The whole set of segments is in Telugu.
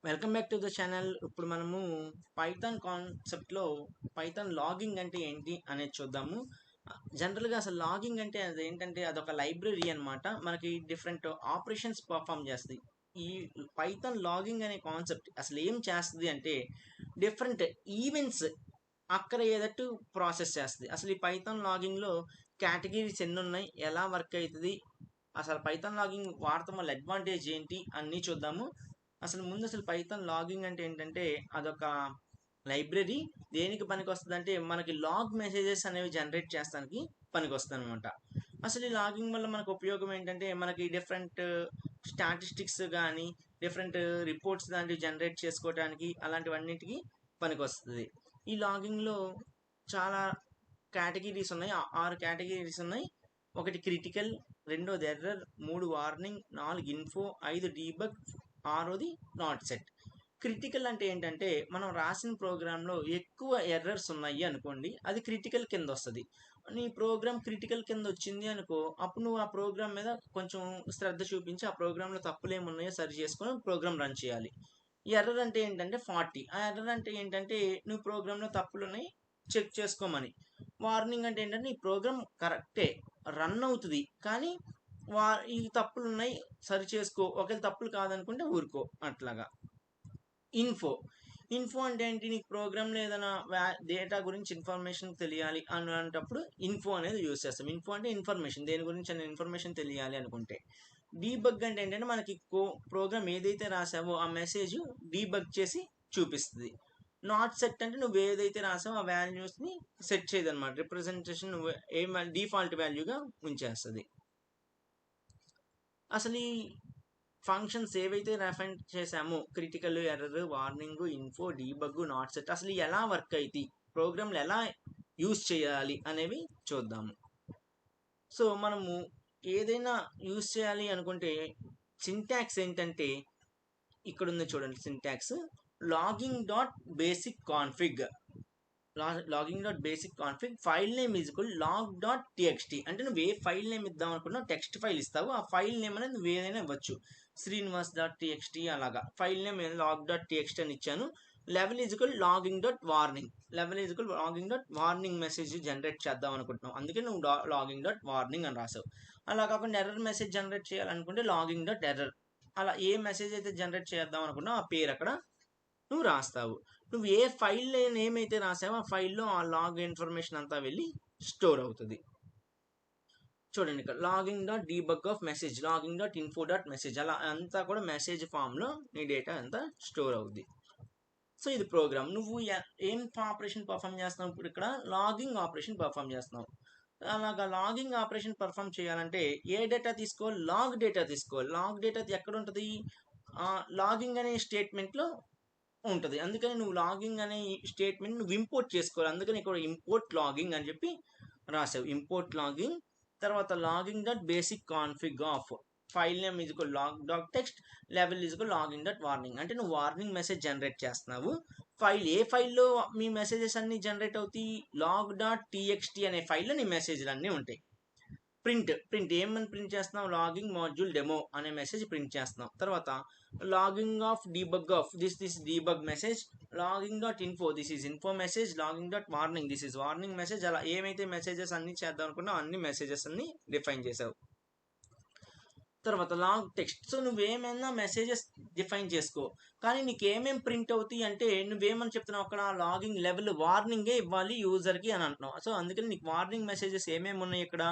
Welcome back to the channel. ఇప్పుడు మనము పైథాన్ కాన్సెప్ట్లో పైథాన్ లాగింగ్ అంటే ఏంటి అనేది చూద్దాము. జనరల్గా అసలు లాగింగ్ అంటే అది ఏంటంటే అదొక లైబ్రరీ అనమాట. మనకి డిఫరెంట్ ఆపరేషన్స్ పర్ఫామ్ చేస్తుంది. ఈ పైథాన్ లాగింగ్ అనే కాన్సెప్ట్ అసలు ఏం చేస్తుంది అంటే డిఫరెంట్ ఈవెంట్స్ అక్కడ ఏదట్టు ప్రాసెస్ చేస్తుంది. అసలు ఈ పైథాన్ లాగింగ్లో కేటగిరీస్ ఎన్ని ఉన్నాయి, ఎలా వర్క్ అవుతుంది, అసలు పైథాన్ లాగింగ్ వాడటం వల్ల అడ్వాంటేజ్ ఏంటి అన్నీ చూద్దాము. అసలు పైథాన్ లాగింగ్ అంటే ఏంటంటే అదొక లైబ్రరీ. దేనికి పనికి వస్తుంది అంటే మనకి లాగ్ మెసేజెస్ అనేవి జనరేట్ చేస్తానికి పనికి వస్తుంది అనమాట. అసలు ఈ లాగింగ్ వల్ల మనకు ఉపయోగం ఏంటంటే మనకి డిఫరెంట్ స్టాటిస్టిక్స్ కానీ డిఫరెంట్ రిపోర్ట్స్ లాంటివి జనరేట్ చేసుకోవడానికి అలాంటివన్నిటికీ పనికి వస్తుంది. ఈ లాగింగ్లో చాలా కేటగిరీస్ ఉన్నాయి, 6 కేటగిరీస్ ఉన్నాయి. ఒకటి క్రిటికల్, రెండోది ఎర్రర్, 3 వార్నింగ్, 4 ఇన్ఫో, 5 డీబగ్, 6ది నాట్ సెట్. క్రిటికల్ అంటే ఏంటంటే మనం రాసిన ప్రోగ్రాంలో ఎక్కువ ఎర్రర్స్ ఉన్నాయి అనుకోండి, అది క్రిటికల్ కింద వస్తుంది. నీ ప్రోగ్రామ్ క్రిటికల్ కింద వచ్చింది అనుకో, అప్పుడు నువ్వు ఆ ప్రోగ్రామ్ మీద కొంచెం శ్రద్ధ చూపించి ఆ ప్రోగ్రాంలో తప్పులు ఏమున్నాయో సరి చేసుకొని ప్రోగ్రామ్ రన్ చేయాలి. ఎర్రర్ అంటే ఏంటంటే 40. ఆ ఎర్రర్ అంటే ఏంటంటే నువ్వు ప్రోగ్రాంలో తప్పులు ఉన్నాయి చెక్ చేసుకోమని. వార్నింగ్ అంటే ఏంటంటే ఈ ప్రోగ్రామ్ కరెక్టే రన్ అవుతుంది కానీ ఈ తప్పులు ఉన్నాయి సరి చేసుకో, ఒకవేళ తప్పులు కాదనుకుంటే ఊరుకో అట్లాగా. ఇన్ఫో ఇన్ఫో అంటే ఏంటి, నీకు ప్రోగ్రామ్లో ఏదైనా డేటా గురించి ఇన్ఫర్మేషన్ తెలియాలి అనేటప్పుడు ఇన్ఫో అనేది యూజ్ చేస్తాం. ఇన్ఫో అంటే ఇన్ఫర్మేషన్, దేని గురించి అనే ఇన్ఫర్మేషన్ తెలియాలి అనుకుంటే. డీబగ్ అంటే ఏంటంటే మనకి ప్రోగ్రామ్ ఏదైతే రాసావో ఆ మెసేజ్ డీబగ్ చేసి చూపిస్తుంది. నాట్ సెట్ అంటే నువ్వు ఏదైతే రాసావో ఆ వాల్యూస్ని సెట్ చేయదన్నమాట. రిప్రజెంటేషన్ నువ్వు డిఫాల్ట్ వాల్యూగా ఉంచేస్తుంది. అసలు ఈ ఫంక్షన్స్ ఏవైతే రెఫరెన్స్ చేసామో critical, error, warning, info, debug, not set అసలు ఎలా వర్క్ అవుతాయి, ప్రోగ్రామ్లు ఎలా యూజ్ చేయాలి అనేవి చూద్దాము. సో మనము ఏదైనా యూజ్ చేయాలి అనుకుంటే సింటాక్స్ ఏంటంటే ఇక్కడ ఉంది చూడండి. Syntax logging dot basic config, logging dot basic config file name is equal log dot TXT. అంటే నువ్వు ఏ ఫైల్ నేమ్ ఇద్దాం అనుకున్నావు టెక్స్ట్ ఫైల్ ఇస్తావు, ఆ ఫైల్ నేమ్ అనేది నువ్వు ఏదైనా ఇవ్వచ్చు. శ్రీనివాస్ డాట్ టీఎక్స్టీ అలాగా file name log dot TXT అని ఇచ్చాను. Level is equal logging dot warning, level is equal logging dot warning message generate చేద్దాం అనుకుంటున్నావు, అందుకే నువ్వు లాగింగ్ డాట్ వార్నింగ్ అని రాసావు. అలా కాకుండా ఎర్రర్ మెసేజ్ జనరేట్ చేయాలనుకుంటే లాగింగ్ డాట్ ఎర్రర్. అలా ఏ మెసేజ్ అయితే జనరేట్ చేద్దాం అనుకున్నావు ఆ పేరు అక్కడ నువ్వు రాస్తావు. నువ్వు ఏ ఫైల్ నేమ్ అయితే రాసావో ఆ ఫైల్లో ఆ లాగ్ ఇన్ఫర్మేషన్ అంతా వెళ్ళి స్టోర్ అవుతుంది. చూడండి ఇక్కడ logging dot debug of message, logging dot info dot message, అలా అంతా కూడా మెసేజ్ ఫామ్లో నీ డేటా అంతా స్టోర్ అవుద్ది. సో ఇది ప్రోగ్రామ్. నువ్వు ఏం ఆపరేషన్ పర్ఫామ్ చేస్తున్నావు, ఇప్పుడు ఇక్కడ లాగింగ్ ఆపరేషన్ పర్ఫామ్ చేస్తున్నావు. అలాగా లాగింగ్ ఆపరేషన్ పర్ఫామ్ చేయాలంటే ఏ డేటా తీసుకోవాలి, లాగ్ డేటా తీసుకోవాలి. లాగ్ డేటా ఎక్కడ ఉంటుంది, లాగింగ్ అనే స్టేట్మెంట్లో ఉంటుంది. అందుకని నువ్వు లాగింగ్ అనే స్టేట్మెంట్ నువ్వు ఇంపోర్ట్ చేసుకోవాలి. అందుకని ఇక్కడ ఇంపోర్ట్ లాగింగ్ అని చెప్పి రాసావు. ఇంపోర్ట్ లాగింగ్ తర్వాత logging dot basic config of file name is equal log dot text, level is equal logging dot warning. అంటే నువ్వు వార్నింగ్ మెసేజ్ జనరేట్ చేస్తున్నావు. ఫైల్ ఏ ఫైల్లో మీ మెసేజెస్ అన్ని జనరేట్ అవుతాయి, లాగ్ డాట్ టీఎక్స్టీ అనే ఫైల్లో నీ మెసేజ్లు అన్నీ ఉంటాయి. ప్రింట్ ఏమని ప్రింట్ చేస్తున్నాం, లాగింగ్ మాడ్యూల్ డెమో అనే మెసేజ్ ప్రింట్ చేస్తున్నాం. తర్వాత logging of debug of this debug message, logging dot info this is info message, logging dot warning this is warning message. అలా ఏమైతే మెసేజెస్ అన్ని చేద్దాం అనుకున్నావు అన్ని మెసేజెస్ అన్ని డిఫైన్ చేసావు. తర్వాత లాగ్ టెక్స్ట్, సో నువ్వేమైనా మెసేజెస్ డిఫైన్ చేసుకో, కానీ నీకు ఏమేమి ప్రింట్ అవుతాయి అంటే నువ్వేమని చెప్తున్నావు అక్కడ లాగింగ్ లెవెల్ వార్నింగే ఇవ్వాలి యూజర్కి అని అంటున్నావు. సో అందుకని నీకు వార్నింగ్ మెసేజెస్ ఏమేమి ఉన్నాయి ఇక్కడ,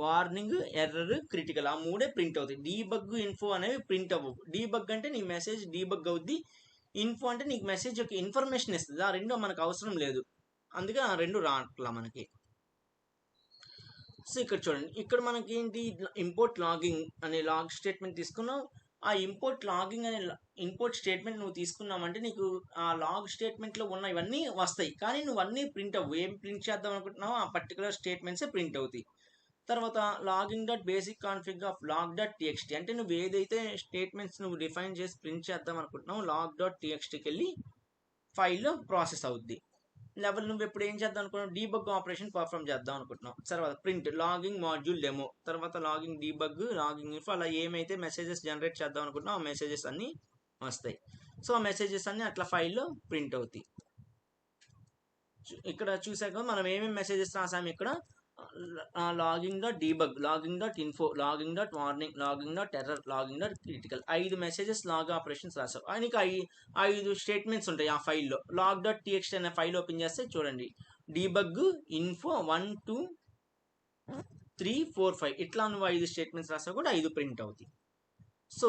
వార్నింగ్, ఎర్రర్, క్రిటికల్, ఆ మూడే ప్రింట్ అవుతాయి. డీబగ్, ఇన్ఫో అనేవి ప్రింట్ అవ్వవు. డీబగ్ అంటే నీ మెసేజ్ డీబగ్ అవుద్ది, ఇన్ఫో అంటే నీకు మెసేజ్ యొక్క ఇన్ఫర్మేషన్ ఇస్తుంది. ఆ రెండు మనకు అవసరం లేదు, అందుకే ఆ రెండు రాట్లా మనకి. సో ఇక్కడ చూడండి, ఇక్కడ మనకి ఏంటి ఇంపోర్ట్ లాగింగ్ అనే లాగ్ స్టేట్మెంట్ తీసుకున్నాం. ఆ ఇంపోర్ట్ లాగింగ్ అనే ఇంపోర్ట్ స్టేట్మెంట్ నువ్వు తీసుకున్నామంటే నీకు ఆ లాగ్ స్టేట్మెంట్లో ఉన్న ఇవన్నీ వస్తాయి, కానీ నువ్వు అన్నీ ప్రింట్ అవ్వు. ఏం ప్రింట్ చేద్దాం అనుకుంటున్నావో ఆ పర్టికులర్ స్టేట్మెంట్సే ప్రింట్ అవుతాయి. తర్వాత logging dot basic config of log dot TXT, అంటే నువ్వు ఏదైతే స్టేట్మెంట్స్ నువ్వు డిఫైన్ చేసి ప్రింట్ చేద్దాం అనుకుంటున్నావు లాగ్ డాట్ టీఎక్స్టీకి వెళ్ళి ఫైల్లో ప్రాసెస్ అవుద్ది. లెవెల్ నువ్వు ఎప్పుడు ఏం చేద్దాం అనుకున్నావు, డీబగ్ ఆపరేషన్ పర్ఫామ్ చేద్దాం అనుకుంటున్నావు. తర్వాత ప్రింట్ లాగింగ్ మాడ్యూల్ డెమో, తర్వాత లాగింగ్ డీబగ్, లాగింగ్ ఇన్ఫో, అలా ఏమైతే మెసేజెస్ జనరేట్ చేద్దాం అనుకుంటున్నావు ఆ మెసేజెస్ అన్నీ వస్తాయి. సో ఆ మెసేజెస్ అన్ని అట్లా ఫైల్లో ప్రింట్ అవుతాయి. ఇక్కడ చూసాక మనం ఏమేమి మెసేజెస్ రాసాము ఇక్కడ logging dot debug, logging dot info, logging dot warning, logging dot error, logging dot critical, 5 messages log operations రాసావు. నీకు 5 స్టేట్మెంట్స్ ఉంటాయి ఆ ఫైల్లో. లాగ్ డాట్ టీఎక్స్టీ అనే ఫైల్ ఓపెన్ చేస్తే చూడండి, డీబగ్ ఇన్ఫో 1 2 3 4 5 ఇట్లా నువ్వు 5 స్టేట్మెంట్స్ రాసావు కూడా 5 ప్రింట్ అవుతాయి. సో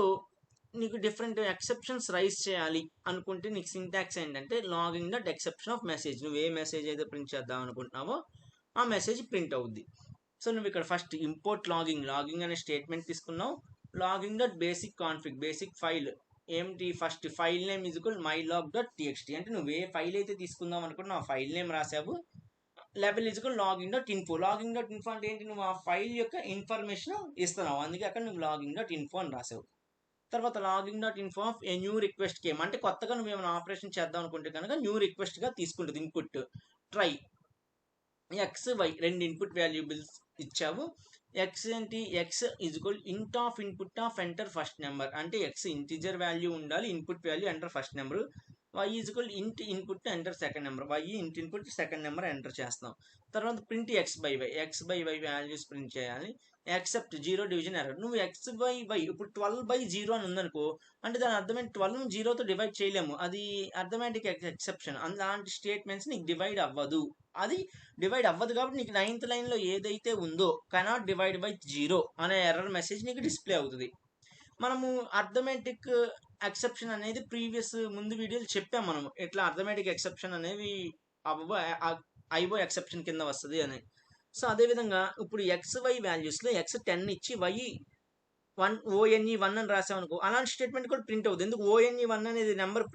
నీకు డిఫరెంట్ ఎక్సెప్షన్స్ రైజ్ చేయాలి అనుకుంటే నీకు సింటాక్స్ ఏంటంటే logging dot exception of message. నువ్వు ఏ మెసేజ్ అయితే ప్రింట్ చేద్దాం అనుకుంటున్నావో ఆ మెసేజ్ ప్రింట్ అవుద్ది. సో నువ్వు ఇక్కడ ఫస్ట్ ఇంపోర్ట్ లాగింగ్ అనే స్టేట్మెంట్ తీసుకున్నావు. Logging dot basic config, basic file ఏంటి, first file name is equal my log dot TXT, అంటే నువ్వు ఏ ఫైల్ అయితే తీసుకుందాం అనుకుంటున్నావు ఆ ఫైల్ నేమ్ రాసావు. Level is equal logging dot info, logging dot info అంటే ఏంటి, నువ్వు ఆ ఫైల్ యొక్క ఇన్ఫర్మేషన్ ఇస్తున్నావు, అందుకే అక్కడ నువ్వు లాగింగ్ డాట్ ఇన్ఫో అని రాసావు. తర్వాత logging dot info of a new request came, అంటే కొత్తగా నువ్వు ఏమైనా ఆపరేషన్ చేద్దాం అనుకుంటే కనుక న్యూ రిక్వెస్ట్గా తీసుకుంటుంది input. Try x y 2 input valuables ఇచ్చావు. ఎక్స్ ఏంటి, x is equal int of input of enter first number, అంటే ఎక్స్ ఇంటిజర్ వాల్యూ ఉండాలి, input value enter first number. Y is equal int input enter second number, y int input second number enter చేస్తాం. తర్వాత print x by y values print చేయాలి. యాక్సెప్ట్ 0 డివిజన్ ఎర్రర్, నువ్వు ఎక్స్ బై వై ఇప్పుడు 12/0 అని ఉందనుకో, అంటే దాని అర్థమైంది 12 0తో డివైడ్ చేయలేము, అది అర్థమెటిక్ ఎక్సెప్షన్. అలాంటి స్టేట్మెంట్స్ నీకు డివైడ్ అవ్వదు, అది డివైడ్ అవ్వదు కాబట్టి నీకు 9th లైన్లో ఏదైతే ఉందో కెనాట్ డివైడ్ బై 0 అనే ఎర్రర్ మెసేజ్ నీకు డిస్ప్లే అవుతుంది. మనము అర్థమెటిక్ ఎక్సెప్షన్ అనేది ప్రీవియస్ ముందు వీడియోలు చెప్పాం మనము, ఎట్లా అర్థమెటిక్ ఎక్సెప్షన్ అనేవి ఐఓ ఎక్సెప్షన్ కింద వస్తుంది అని. సో అదేవిధంగా ఇప్పుడు ఎక్స్ వై వాల్యూస్లో ఎక్స్ 10 ఇచ్చి వై 1 ONE1 అని రాసామనుకో, అలాంటి స్టేట్మెంట్ కూడా ప్రింట్ అవుతుంది. ఎందుకు ONE1 అనేది నెంబర్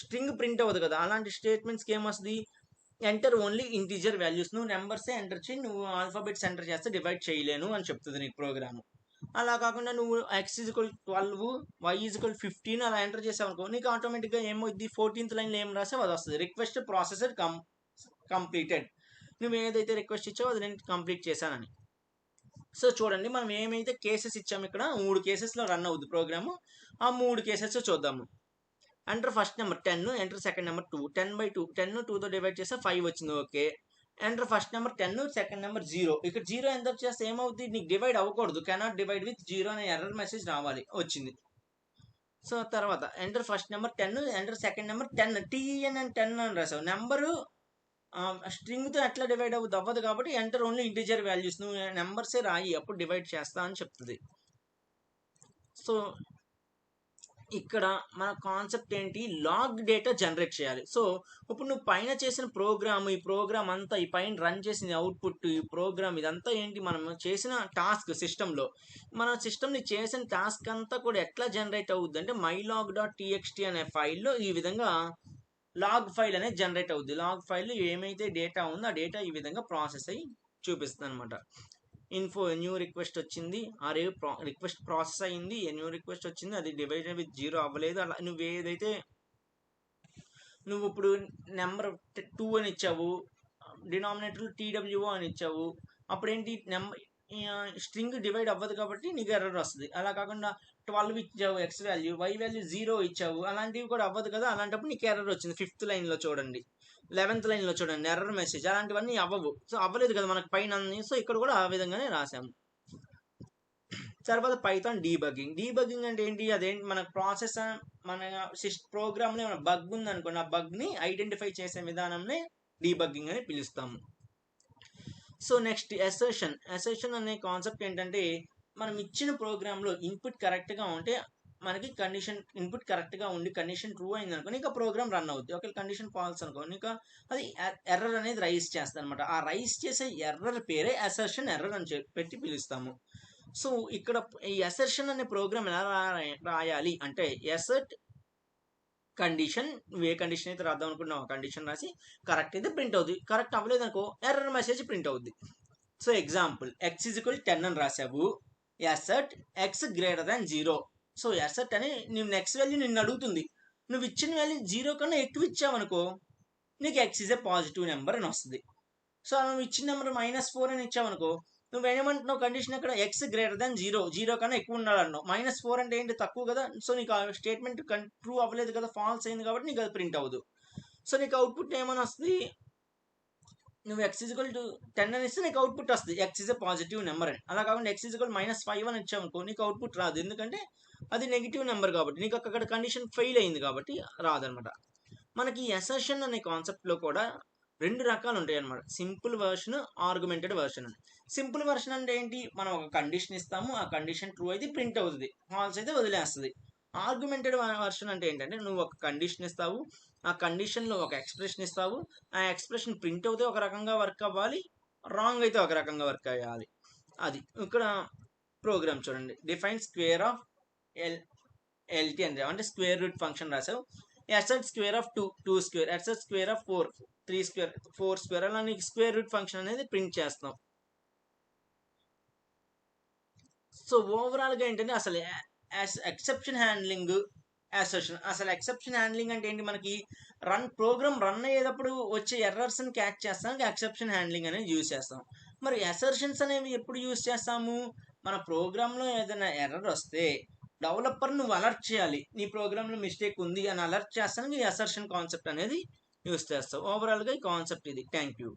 స్ట్రింగ్ ప్రింట్ అవ్వదు కదా, అలాంటి స్టేట్మెంట్స్కి ఏమొస్తుంది, ఎంటర్ ఓన్లీ ఇంటీజర్ వాల్యూస్, నువ్వు నెంబర్సే ఎంటర్ చేయి, నువ్వు ఆల్ఫాబెట్స్ ఎంటర్ చేస్తే డివైడ్ చేయలేను అని చెప్తుంది నీకు ప్రోగ్రామ్. అలా కాకుండా నువ్వు x is equal 12 y is equal 15 అలా ఎంటర్ చేసావు అనుకో, నీకు ఆటోమేటిక్గా ఏమవుద్ది, 14th లైన్లో ఏం రాసావు అది వస్తుంది, రిక్వెస్ట్ ప్రాసెసర్ కంప్లీటెడ్, నువ్వు ఏదైతే రిక్వెస్ట్ ఇచ్చావో అది నేను కంప్లీట్ చేశానని. సో చూడండి మనం ఏమైతే కేసెస్ ఇచ్చాము ఇక్కడ 3 కేసెస్లో రన్ అవుద్ది ప్రోగ్రాము. ఆ 3 కేసెస్ చూద్దాము. Enter first number 10, enter second number 2, 10/2, 10 2తో డివైడ్ చేస్తే 5 వచ్చింది, okay. Enter first number 10, second number 0, ఇక్కడ 0 ఎంటర్ చేస్తే ఏమవుతుంది, నీకు డివైడ్ అవ్వకూడదు, కెనాట్ డివైడ్ విత్ 0 అనే ఎర్రర్ మెసేజ్ రావాలి, వచ్చింది. సో తర్వాత enter first number 10, enter second number 10, TEN అని 10 అని రాసావు, నెంబరు స్ట్రింగ్తో ఎట్లా డివైడ్ అవ్వదు కాబట్టి ఎంటర్ ఓన్లీ ఇంటిజర్ వాల్యూస్, నువ్వు నెంబర్సే రాయి అప్పుడు డివైడ్ చేస్తా అని చెప్తుంది. సో ఇక్కడ మన కాన్సెప్ట్ ఏంటి, లాగ్ డేటా జనరేట్ చేయాలి. సో ఇప్పుడు నువ్వు పైన చేసిన ప్రోగ్రామ్, ఈ ప్రోగ్రామ్ అంతా, ఈ పైన రన్ చేసిన అవుట్పుట్, ఈ ప్రోగ్రామ్ ఇదంతా ఏంటి, మనం చేసిన టాస్క్ సిస్టంలో, మన సిస్టమ్ని చేసిన టాస్క్ అంతా కూడా ఎట్లా జనరేట్ అవుద్ది అంటే mylog.txt అనే ఫైల్లో ఈ విధంగా లాగ్ ఫైల్ అనేది జనరేట్ అవుద్ది. లాగ్ ఫైల్ ఏమైతే డేటా ఉందో ఆ డేటా ఈ విధంగా ప్రాసెస్ అయ్యి చూపిస్తుంది అనమాట. ఇన్ఫో న్యూ రిక్వెస్ట్ వచ్చింది, ఆ రిక్వెస్ట్ ప్రాసెస్ అయ్యింది, న్యూ రిక్వెస్ట్ వచ్చింది, అది డివైడెడ్ విత్ 0 అవ్వలేదు. అలా నువ్వు ఏదైతే నువ్వు ఇప్పుడు నెంబర్ 2 అని ఇచ్చావు, డినామినేటర్ TWO అని ఇచ్చావు, అప్పుడు ఏంటి స్ట్రింగ్ డివైడ్ అవ్వదు కాబట్టి నీకు ఎర్రర్ వస్తుంది. అలా కాకుండా 12 ఇచ్చావు ఎక్స్ వాల్యూ, వై వాల్యూ 0 ఇచ్చావు, అలాంటివి కూడా అవ్వదు కదా, అలాంటప్పుడు నీకు ఎర్రర్ వచ్చింది. 5th లైన్లో చూడండి, 11th లైన్లో చూడండి ఎర్రర్ మెసేజ్, అలాంటివన్నీ అవ్వవు. సో అవ్వలేదు కదా మనకు పైన, సో ఇక్కడ కూడా ఆ విధంగానే రాసాము. తర్వాత పైథాన్ డీబగ్గింగ్ అంటే ఏంటి, అదేంటి మన ప్రాసెస్, మన ప్రోగ్రామ్లో ఏమైనా బగ్ ఉందనుకోండి, ఆ బగ్ని ఐడెంటిఫై చేసే విధానంనే డీబగ్గింగ్ అని పిలుస్తాము. సో నెక్స్ట్ అసర్షన్ అనే కాన్సెప్ట్ ఏంటంటే, మనం ఇచ్చిన ప్రోగ్రాంలో ఇన్పుట్ కరెక్ట్గా ఉంటే మనకి ఇన్పుట్ కరెక్ట్గా ఉండి కండిషన్ ట్రూ అయింది అనుకో, నీకు ఆ ప్రోగ్రామ్ రన్ అవుద్ది. ఒకవేళ కండిషన్ ఫాల్స్ అనుకో, నీకు అది ఎర్రర్ అనేది రైజ్ చేస్తుంది అనమాట. ఆ రైజ్ చేసే ఎర్రర్ పేరే అసర్షన్ ఎర్రర్ అని పెట్టి పిలుస్తాము. సో ఇక్కడ ఈ అసర్షన్ అనే ప్రోగ్రామ్ ఎలా రాయాలి అంటే, ఎసర్ట్ కండిషన్, నువ్వు ఏ కండిషన్ అయితే రాద్దాం అనుకుంటున్నావు ఆ కండిషన్ రాసి కరెక్ట్ అయితే ప్రింట్ అవుతుంది, కరెక్ట్ అవ్వలేదు అనుకో ఎర్రర్ మెసేజ్ ప్రింట్ అవుద్ది. సో ఎగ్జాంపుల్ x = 10 అని రాసావు, ఎసర్ట్ x > 0. సో ఎసర్ట్ అని నువ్వు నెక్స్ట్ వాల్యూ నిన్ను అడుగుతుంది, నువ్వు ఇచ్చిన వాల్యూ 0 కన్నా ఎక్కువ ఇచ్చావనుకో నీకు x is a positive number అని వస్తుంది. సో నువ్వు ఇచ్చిన నెంబర్ -4 అని ఇచ్చావనుకో నువ్వు ఏమంటున్నావు కండిషన్ అక్కడ ఎక్స్ గ్రేటర్ దాన్ 0 కన్నా ఎక్కువ ఉండాలన్నావు. -4 అంటే ఏంటి, తక్కువ కదా. సో నీకు ఆ స్టేట్మెంట్ ట్రూ అవ్వలేదు కదా, ఫాల్స్ అయింది కాబట్టి నీకు అది ప్రింట్ అవ్వదు. సో నీకు అవుట్పుట్ ఏమైనా వస్తుంది, నువ్వు x = 10 అని ఇస్తే నీకు అవుట్పుట్ వస్తుంది x is a positive number అని. అలా కాకుండా x = -5 అని ఇచ్చావు అనుకో, నీకు అవుట్పుట్ రాదు. ఎందుకంటే అది నెగిటివ్ నెంబర్ కాబట్టి, నీకు అక్కడ కండిషన్ ఫెయిల్ అయింది కాబట్టి రాదనమాట. మనకి అసర్షన్ అనే కాన్సెప్ట్లో కూడా 2 రకాలు ఉంటాయి అనమాట, సింపుల్ వర్షన్, ఆర్గ్యుమెంటెడ్ వర్షన్ అని. సింపుల్ వర్షన్ అంటే ఏంటి, మనం ఒక కండిషన్ ఇస్తాము, ఆ కండిషన్ ట్రూ అయితే ప్రింట్ అవుతుంది, ఫాల్స్ అయితే వదిలేస్తుంది. ఆర్గ్యుమెంటెడ్ వర్షన్ అంటే ఏంటంటే, నువ్వు ఒక కండిషన్ ఇస్తావు, ఆ కండిషన్లో ఒక ఎక్స్ప్రెషన్ ఇస్తావు, ఆ ఎక్స్ప్రెషన్ ప్రింట్ అవుతే ఒక రకంగా వర్క్ అవ్వాలి, రాంగ్ అయితే ఒక రకంగా వర్క్ అవ్వాలి. అది ఇక్కడ ప్రోగ్రామ్ చూడండి, డిఫైన్ స్క్వేర్ ఆఫ్ ఎల్టీ అంటే స్క్వేర్ రూట్ ఫంక్షన్ రాసావు. assert square of 2 square, assert square of 4 3 square 4 square, అలా నీకు స్క్వేర్ రూట్ ఫంక్షన్ అనేది ప్రింట్ చేస్తాం. సో ఓవరాల్గా ఏంటంటే అసలు ఎక్సెప్షన్ హ్యాండ్లింగ్, అసర్షన్. అసలు ఎక్సెప్షన్ హ్యాండ్లింగ్ అంటే ఏంటి, మనకి ప్రోగ్రామ్ రన్ అయ్యేటప్పుడు వచ్చే ఎర్రర్స్ని క్యాచ్ చేస్తానికి ఎక్సెప్షన్ హ్యాండ్లింగ్ అనేది యూజ్ చేస్తాం. మరి అసర్షన్స్ అనేవి ఎప్పుడు యూజ్ చేస్తాము, మన ప్రోగ్రాంలో ఏదైనా ఎర్రర్ వస్తే డెవలపర్ నువ్వు అలర్ట్ చేయాలి, నీ ప్రోగ్రాంలో మిస్టేక్ ఉంది అని అలర్ట్ చేస్తానికి ఈ అసర్షన్ కాన్సెప్ట్ అనేది యూజ్ చేస్తావు. ఓవరాల్గా ఈ కాన్సెప్ట్ ఇది. Thank you.